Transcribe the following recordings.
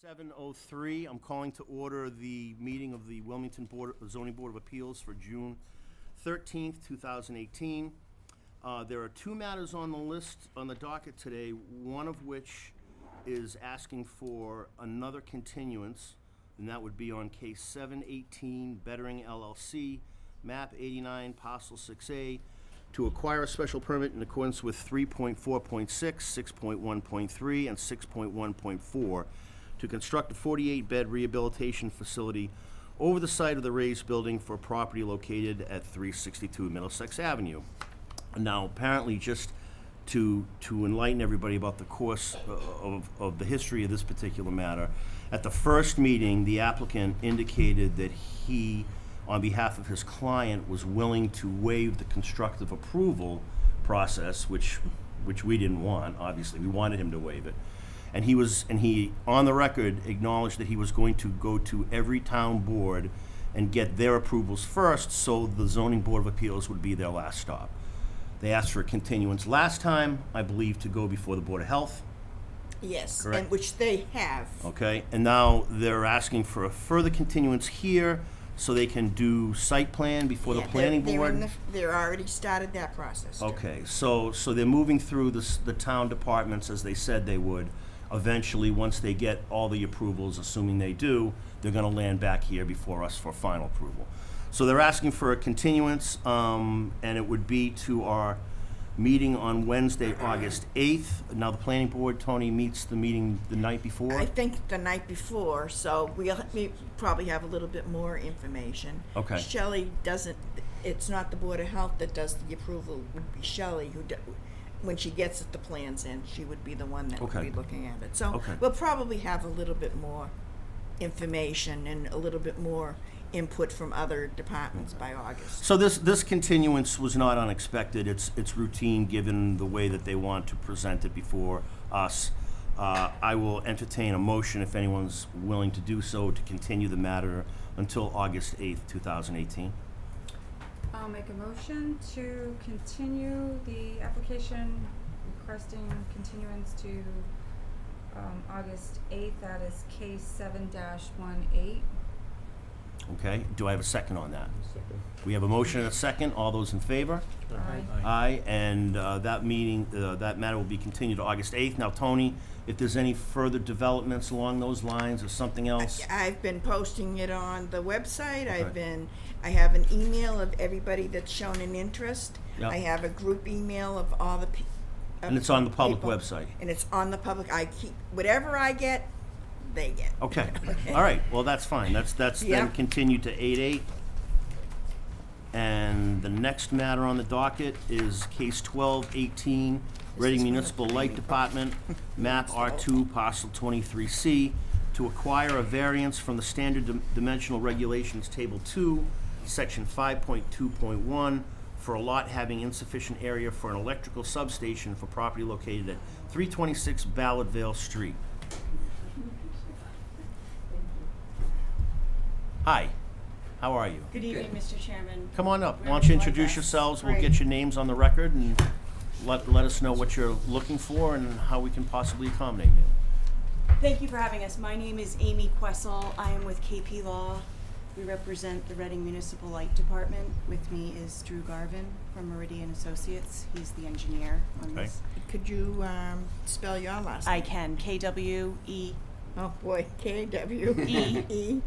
7:03, I'm calling to order the meeting of the Wilmington Zoning Board of Appeals for June 13th, 2018. There are two matters on the list, on the docket today, one of which is asking for another continuance, and that would be on case 718, Bettering LLC, map 89, parcel 6A, to acquire a special permit in accordance with 3.4.6, 6.1.3, and 6.1.4 to construct a 48-bed rehabilitation facility over the site of the raised building for a property located at 362 Middlesex Avenue. Now, apparently, just to enlighten everybody about the course of the history of this particular matter, at the first meeting, the applicant indicated that he, on behalf of his client, was willing to waive the constructive approval process, which we didn't want, obviously. We wanted him to waive it. And he, on the record, acknowledged that he was going to go to every town board and get their approvals first, so the Zoning Board of Appeals would be their last stop. They asked for a continuance last time, I believe, to go before the Board of Health. Yes, Correct. and which they have. Okay, and now they're asking for a further continuance here so they can do site plan before the planning board. They're already started that process. Okay, so they're moving through the town departments as they said they would. Eventually, once they get all the approvals, assuming they do, they're gonna land back here before us for final approval. So they're asking for a continuance, and it would be to our meeting on Wednesday, August 8th. Now, the planning board, Tony, meets the meeting the night before? I think the night before, so we probably have a little bit more information. Okay. Shelley doesn't, it's not the Board of Health that does the approval, it would be Shelley who when she gets the plans in, she would be the one that would Okay. be looking at it. So Okay. we'll probably have a little bit more information and a little bit more input from other departments by August. So this continuance was not unexpected. It's routine, given the way that they want to present it before us. I will entertain a motion, if anyone's willing to do so, to continue the matter until August 8th, 2018. I'll make a motion to continue the application requesting continuance to August 8th. That is case 7-18. Okay, do I have a second on that? Second. We have a motion and a second. All those in favor? Aye. Aye, and that matter will be continued to August 8th. Now, Tony, if there's any further developments along those lines or something else? I've been posting it on the website. Okay. I have an email of everybody that's shown an interest. Yep. I have a group email of all the people. And it's on the public website? And it's on the public. I keep, whatever I get, they get. Okay, all right, well, that's fine. That's then Yep. continued to 8/8. And the next matter on the docket is case 1218, Reading is from Municipal the Light planning Department, map R2, parcel 23C, to acquire a variance from the standard dimensional regulations, table 2, section 5.2.1, for a lot having insufficient area for an electrical substation for property located at 326 Ballardvale Street. Hi, how are you? Good evening, Mr. Chairman. Come on up. Why don't you introduce yourselves? We'll get your names on the record and let us know what you're looking for and how we can possibly accommodate you. Thank you for having us. My name is Amy Quessel. I am with KP Law. We represent the Reading Municipal Light Department. With me is Drew Garvin from Meridian Associates. He's the engineer on Okay. this. Could you spell your last name? I can. KWESELL. Oh, boy. KWEE.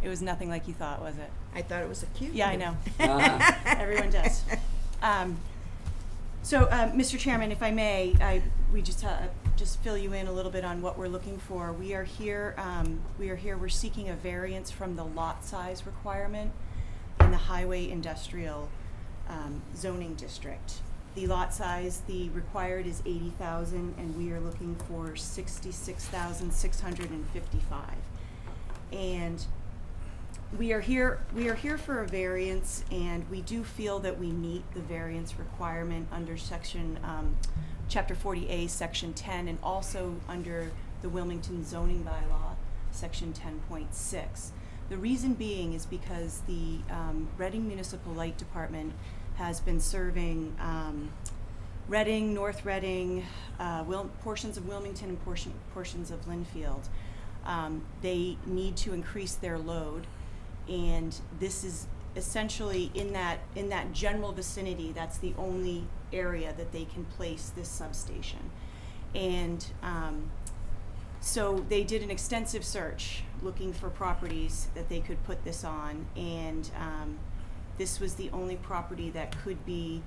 It was nothing like you thought, was it? I thought it was a cute Yeah, I name. know. Everyone does. So, Mr. Chairman, if I may, we just fill you in a little bit on what we're looking for. We're seeking a variance from the lot size requirement in the highway industrial zoning district. The lot size, the required is 80,000, and we are looking for 66,655. And we are here for a variance, and we do feel that we meet the variance requirement under section chapter 40A, section 10, and also under the Wilmington zoning bylaw, section 10.6. The reason being is because the Reading Municipal Light Department has been serving Reading, North Reading, portions of Wilmington, and portions of Linfield. They need to increase their load, and this is essentially in that general vicinity. That's the only area that they can place this substation. And so they did an extensive search looking for properties that they could put this on, and this was the only property that could be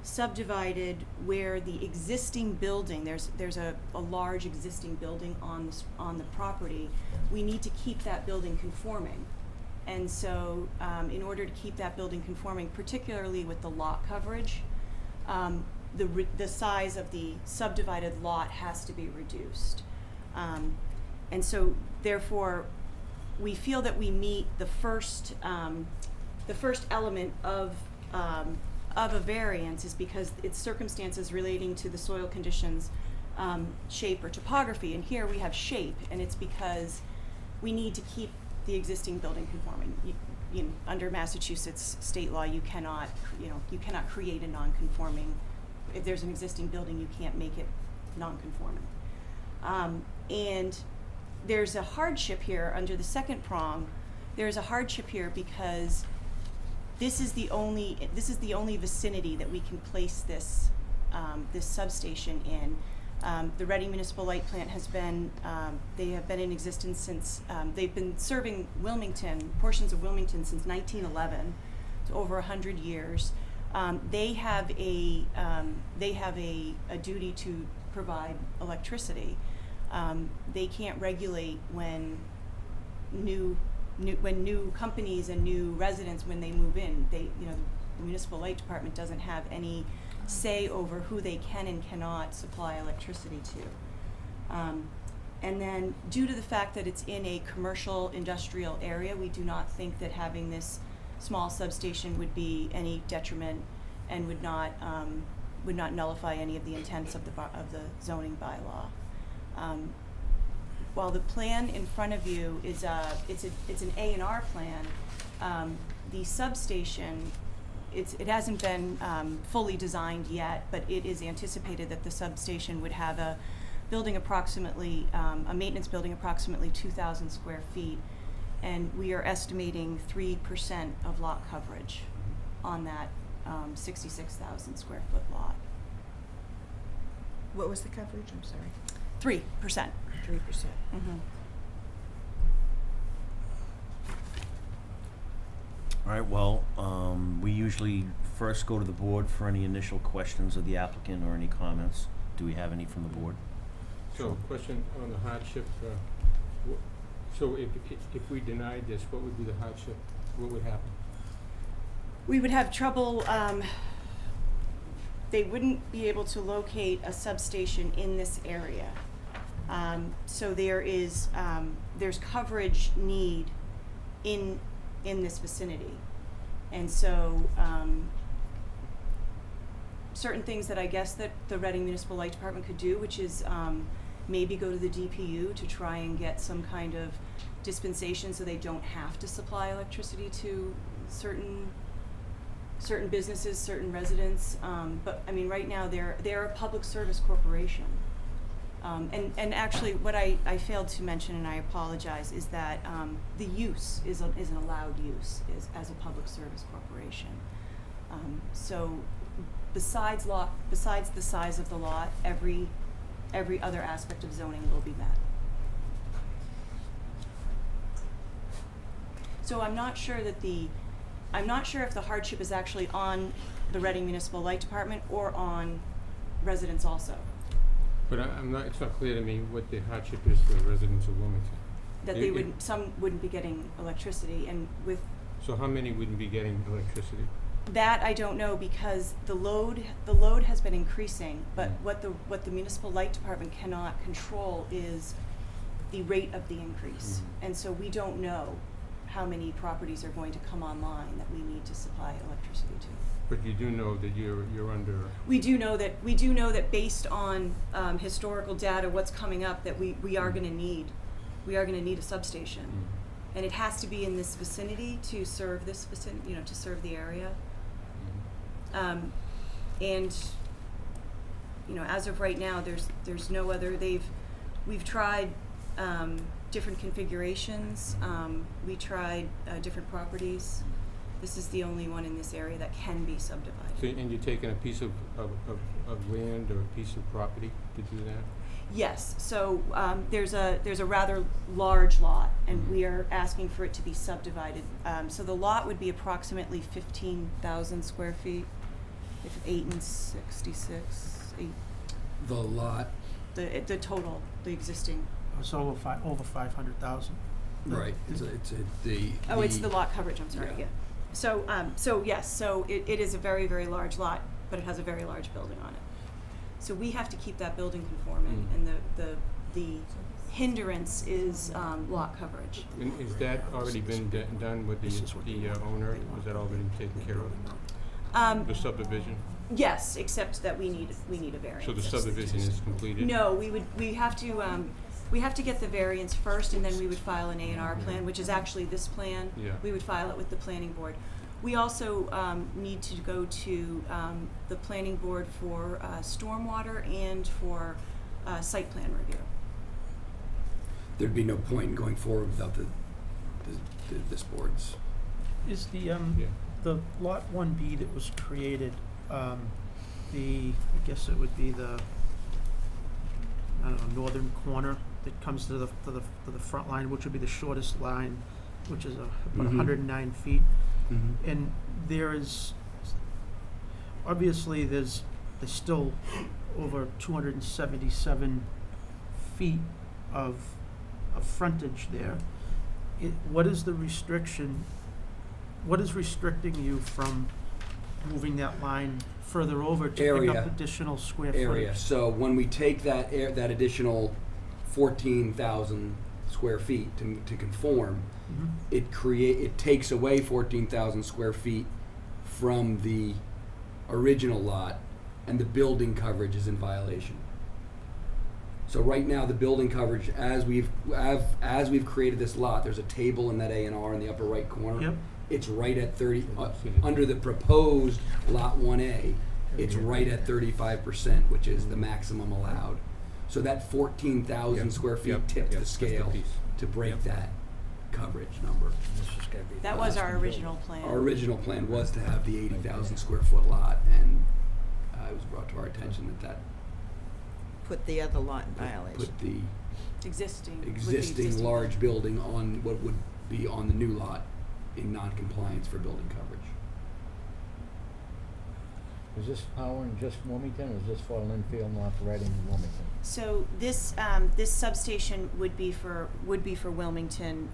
subdivided where the existing building, there's a large existing building on the property. We need to keep that building conforming. And so in order to keep that building conforming, particularly with the lot coverage, the size of the subdivided lot has to be reduced. And so therefore, we feel that we meet the first element of a variance is because it's circumstances relating to the soil conditions, shape, or topography. And here we have shape, and it's because we need to keep the existing building conforming. Under Massachusetts state law, you cannot create a non-conforming. If there's an existing building, you can't make it non-conforming. And there's a hardship here under the second prong. There's a hardship here because this is the only vicinity that we can place this substation in. The Reading Municipal Light Plant has been, they have been in existence since, they've been serving Wilmington, portions of Wilmington since 1911, so over 100 years. They have a duty to provide electricity. They can't regulate when new companies and new residents, when they move in, the municipal light department doesn't have any say over who they can and cannot supply electricity to. And then due to the fact that it's in a commercial industrial area, we do not think that having this small substation would be any detriment and would not nullify any of the intents of the zoning bylaw. While the plan in front of you is it's an A&R plan, the substation, it hasn't been fully designed yet, but it is anticipated that the substation would have a maintenance building approximately 2,000 square feet, and we are estimating 3% of lot coverage on that 66,000 square foot lot. What was the coverage? I'm sorry. 3%. 3%. Mm-hmm. All right, well, we usually first go to the board for any initial questions of the applicant or any comments. Do we have any from the board? So, question on the hardship. So if we denied this, what would be the hardship? What would happen? We would have trouble, they wouldn't be able to locate a substation in this area. So there's coverage need in this vicinity. And so certain things that I guess that the Reading Municipal Light Department could do, which is maybe go to the DPU to try and get some kind of dispensation so they don't have to supply electricity to certain businesses, certain residents. But I mean, right now they're a public service corporation. And actually, what I failed to mention, and I apologize, is that the use is an allowed use as a public service corporation. So besides the size of the lot, every other aspect of zoning will be met. So I'm not sure if the hardship is actually on the Reading Municipal Light Department or on residents also. But it's not clear to me what the hardship is to the residents of Wilmington. That some wouldn't be getting electricity, and with. So how many wouldn't be getting electricity? That I don't know, because the load has been increasing, but what the municipal light department cannot control is the rate of the increase. And so we don't know how many properties are going to come online that we need to supply electricity to. But you do know that you're under. We do know that based on historical data, what's coming up, that we are going to need a substation, and it has to be in this vicinity to serve this vicinity, to serve the area. And you know, as of right now, there's no other, we've tried, different configurations, we tried, different properties. This is the only one in this area that can be subdivided. So, and you're taking a piece of land or a piece of property to do that? Yes, so, there's a rather large lot, and we are asking for it to be subdivided. So the lot would be approximately 15,000 square feet, if 8 and 66, 8, The lot, the total, the existing. It's over 500,000. right, it's the. Oh, it's the lot coverage, I'm sorry, Yeah. yeah. So yes, so it is a very, very large lot, but it has a very large building on it. So we have to keep that building conforming, and the hindrance is, lot coverage. And is that already been done with the owner? Was that already taken care of? The subdivision? Yes, except that we need a variance. So the subdivision is completed? No, we have to get the variance first, and then we would file an A&R plan, which is actually this plan. Yeah. We would file it with the planning board. We also need to go to the planning board for stormwater and for site plan review. There'd be no point in going forward without this board's. Is the, Yeah. the lot 1B that was created, I guess it would be the, I don't know, northern corner that comes to the front line, which would be the shortest line, which is about 109 feet. Mm-hmm. And there is, obviously, there's still over 277 feet of frontage there. What is the restriction, what is restricting you from moving that line further over to pick Area. up additional square footage? Area, so when we take that that additional 14,000 square feet to conform, Mhm. it takes away 14,000 square feet from the original lot, and the building coverage is in violation. So right now, the building coverage, as we've created this lot, there's a table in that A&R in the upper right corner. Yep. It's right at 30, under the proposed lot 1A, it's right at 35%, which is the maximum allowed. So that 14,000 Yep, square feet yep, tipped yep, the that's the scale piece. to break that coverage number. That was our original plan. Our original plan was to have the 80,000 square foot lot, and it was brought to our attention that Put the other lot in violation. put the Existing. with the existing large building on what would be on the new lot in non-compliance for building coverage. Is this powering just Wilmington, or is this for Linfield and operating in Wilmington? So this substation would be for Wilmington,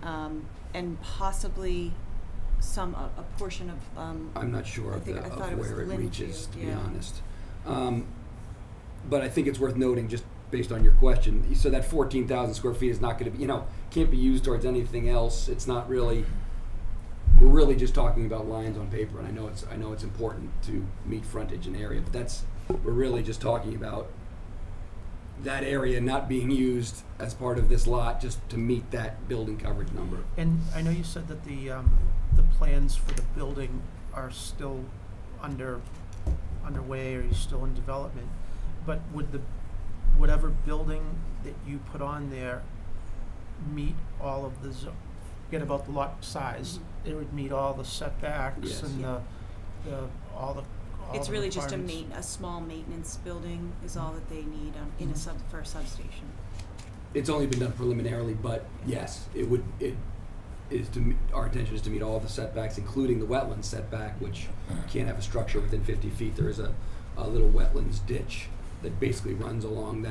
and possibly a portion of. I'm not sure I of thought it was where it Linfield, reaches, to be yeah. honest. But I think it's worth noting, just based on your question, so that 14,000 square feet is not gonna be, can't be used towards anything else. It's not really, we're really just talking about lines on paper, and I know it's important to meet frontage and area, but we're really just talking about that area not being used as part of this lot, just to meet that building coverage number. And I know you said that the plans for the building are still underway, or you're still in development, but would whatever building that you put on there meet all of the forget about the lot size, it would meet all the setbacks Yes. and all It's the really just requirements? a small maintenance building is all that they need for a substation. It's only been done preliminarily, but yes, our intention is to meet all the setbacks, including the wetlands setback, which can't have a structure within 50 feet. There is a little wetlands ditch that basically runs along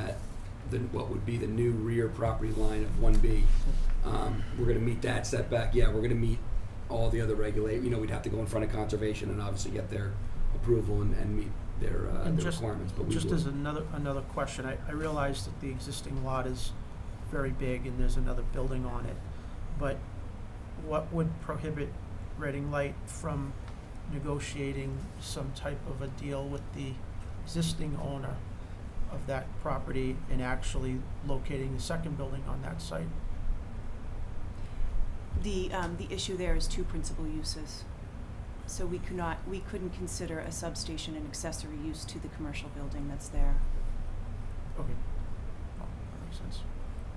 what would be the new rear property line of 1B. We're gonna meet that setback, we're gonna meet all the other we'd have to go in front of conservation and obviously get their approval and meet their And just requirements, but we just will. as another question, I realize that the existing lot is very big and there's another building on it, but what would prohibit Reading Light from negotiating some type of a deal with the existing owner of that property and actually locating the second building on that site? The issue there is two principal uses. So we couldn't consider a substation an accessory use to the commercial building that's there. Okay. Oh, that makes sense.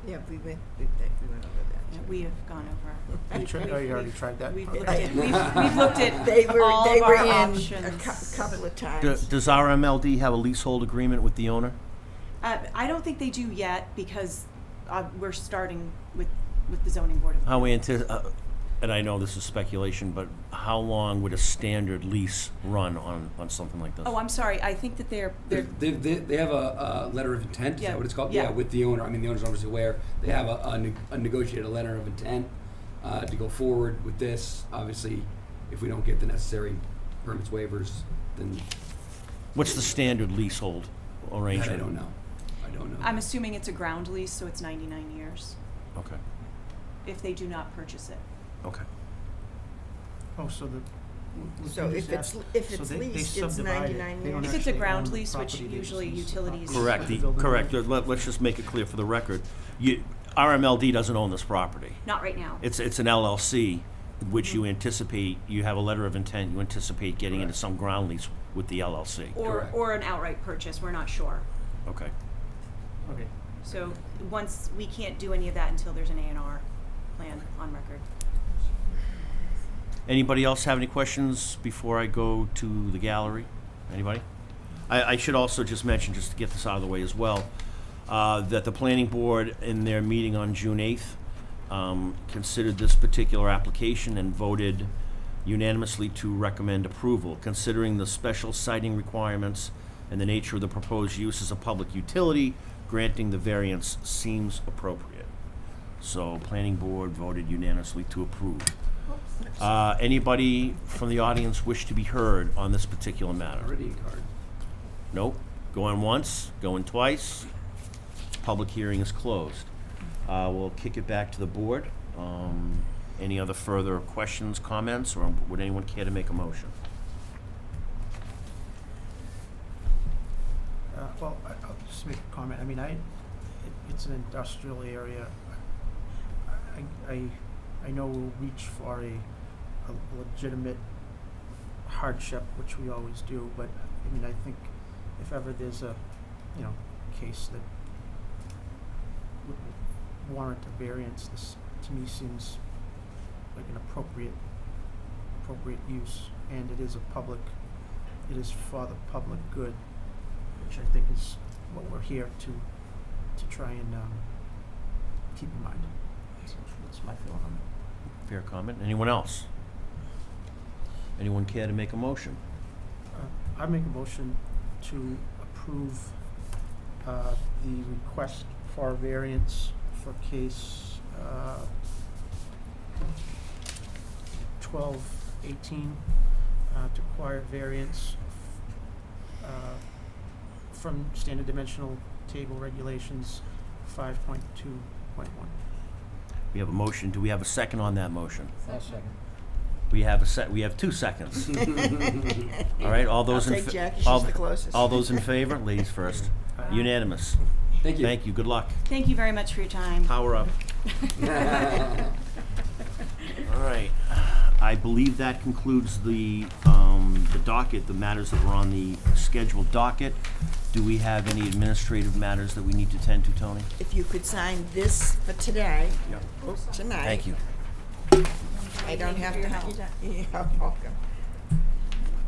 Yeah, we went over that. Yeah, we have gone over. You tried, oh, you already tried that? We've Okay. looked at, we've looked at They were all they of were our in options. a couple of times. Does RMLD have a leasehold agreement with the owner? I don't think they do yet because we're starting with the zoning board of How we and I know this is speculation, but how long would a standard lease run on something like this? Oh, I'm sorry. I think that they're They have a letter of intent, is Yeah, that what it's called? yeah. With the owner, I mean, the owner's obviously aware, they have a negotiated letter of intent, to go forward with this. Obviously, if we don't get the necessary permits waivers, then What's the standard leasehold that arrangement? I don't know. I'm assuming it's a ground lease, so it's 99 years Okay, if they do not purchase it. okay. Oh, so the. So if it's leased, it's 99 years. If it's a ground lease, which usually utilities- Correct, correct. Let's just make it clear for the record. RMLD doesn't own this property. Not right now. It's an LLC, which you anticipate, you have a letter of intent, you anticipate getting into some ground lease with the LLC. Correct. Or an outright purchase. We're not sure. Okay. Okay. So once we can't do any of that until there's an A&R plan on record. Anybody else have any questions before I go to the gallery? Anybody? I should also just mention, just to get this out of the way as well, that the planning board in their meeting on June 8th considered this particular application and voted unanimously to recommend approval. Considering the special siting requirements and the nature of the proposed use as a public utility, granting the variance seems appropriate. So planning board voted unanimously to approve. Anybody from the audience wish to be heard on this particular matter? Meridian card. Nope. Going once, going twice. Public hearing is closed. We'll kick it back to the board. Any other further questions, comments, or would anyone care to make a motion? Well, I'll just make a comment. I mean, it's an industrial area. I know we'll reach for a legitimate hardship, which we always do, but I mean, I think if ever there's a, case that would warrant a variance, this to me seems like an appropriate use, and it is for the public good, which I think is what we're here to try and keep in mind. So that's my feeling on it. Fair comment. Anyone else? Anyone care to make a motion? I make a motion to approve the request for variance for case 1218 to acquire variance from standard dimensional table regulations 5.2.1. We have a motion. Do we have a second on that motion? I'll second. We have 2 seconds. All right, all those I'll in take Jackie, she's the closest. all those in favor? Ladies first. Unanimous. Thank you. Thank you. Good luck. Thank you very much for your time. Power up. All right. I believe that concludes the docket, the matters that were on the scheduled docket. Do we have any administrative matters that we need to tend to, Tony? If you could sign this for today, Yep. tonight. Thank you. I don't have to hunt you down. You're welcome.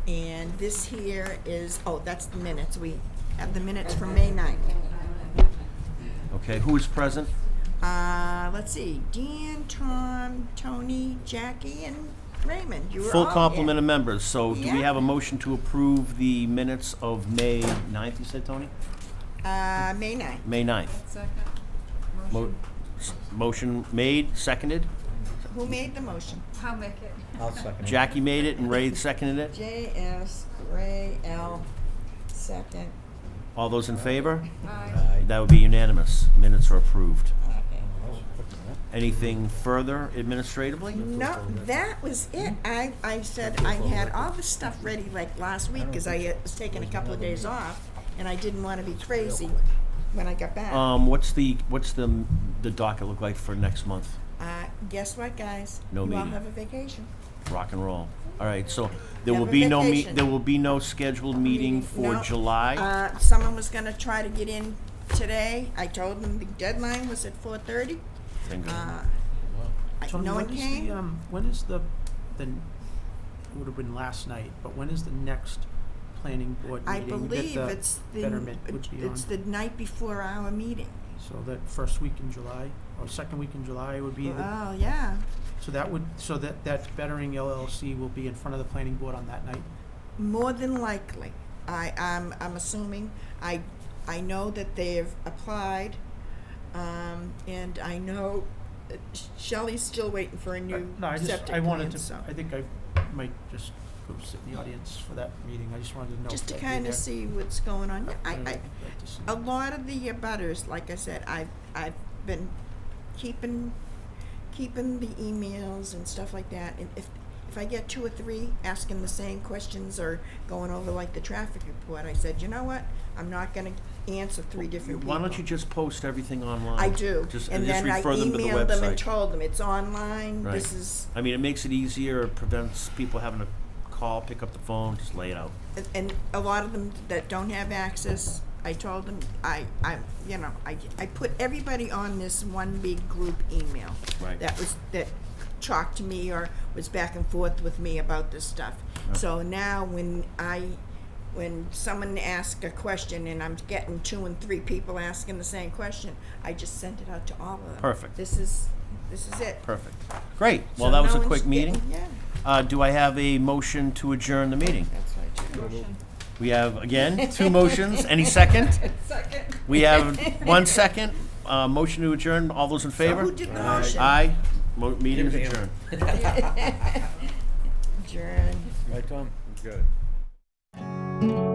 And this here is, that's the minutes. We have the minutes from May 9th. Okay, who is present? Let's see, Dan, Tom, Tony, Jackie, and Raymond. You were Full all complement here. of members. So do we Yeah. have a motion to approve the minutes of May 9th, you said, Tony? May 9th. May 9th. Second. Mo- Motion made, seconded. Who made the motion? I'll make it. I'll second it. Jackie made it and Ray seconded it. J.S. Ray L. Second. All those in favor? Aye. That would be unanimous. Minutes are approved. Okay. Anything further administratively? No, that was it. I said I had all the stuff ready like last week because I was taking a couple of days off and I didn't want to be crazy when I got back. What's the docket look like for next month? Guess what, guys? No You all meeting. have a vacation. Rock and roll. All right, so there Have will a be no vacation. there will be no scheduled meeting for No. July. Someone was gonna try to get in today. I told them the deadline was at 4:30. Bingo. Tony, No one when is came. when is the, it would have been last night, but when is the next planning board I meeting that believe the it's betterment would be on? it's the night before our meeting. So that first week in July, or second week in July would be the, Oh, yeah. so that Bettering LLC will be in front of the planning board on that night? More than likely. I'm assuming. I know that they've applied, and I know that Shelley's still waiting for a new No, septic I wanted plan, to, so. I think I might just go sit in the audience for that meeting. I just wanted to know. Just to if I'd be kind there. of see what's going on. Yeah, I'd like to see. a lot of the butters, like I said, I've been keeping the emails and stuff like that. And if I get 2 or 3 asking the same questions or going over like the traffic report, I said, you know what? I'm not going to answer 3 different people. Why don't you just post everything online? I do. Just, and just then I refer them to the emailed them and website. told them it's online. Right. This is, I mean, it makes it easier, it prevents people having to call, pick up the phone, just lay it out. and a lot of them that don't have access, I told them, I put everybody on this one big group email. Right. That talked to me or was back and forth with me about this stuff. Right. So now when someone asks a question and I'm getting 2 and 3 people asking the same question, I just sent it out to all of them. Perfect. This is it. Perfect. Great. Well, So that was no a one's quick meeting. getting- Yeah, Do I have a motion to adjourn the meeting? that's what I do. Motion. We have, again, 2 motions. Any second? Second. We have 1 second. Motion to adjourn. All those in favor? Who did the motion? Aye. Meeting is adjourned. Adjourn. Right, Tom? You got it.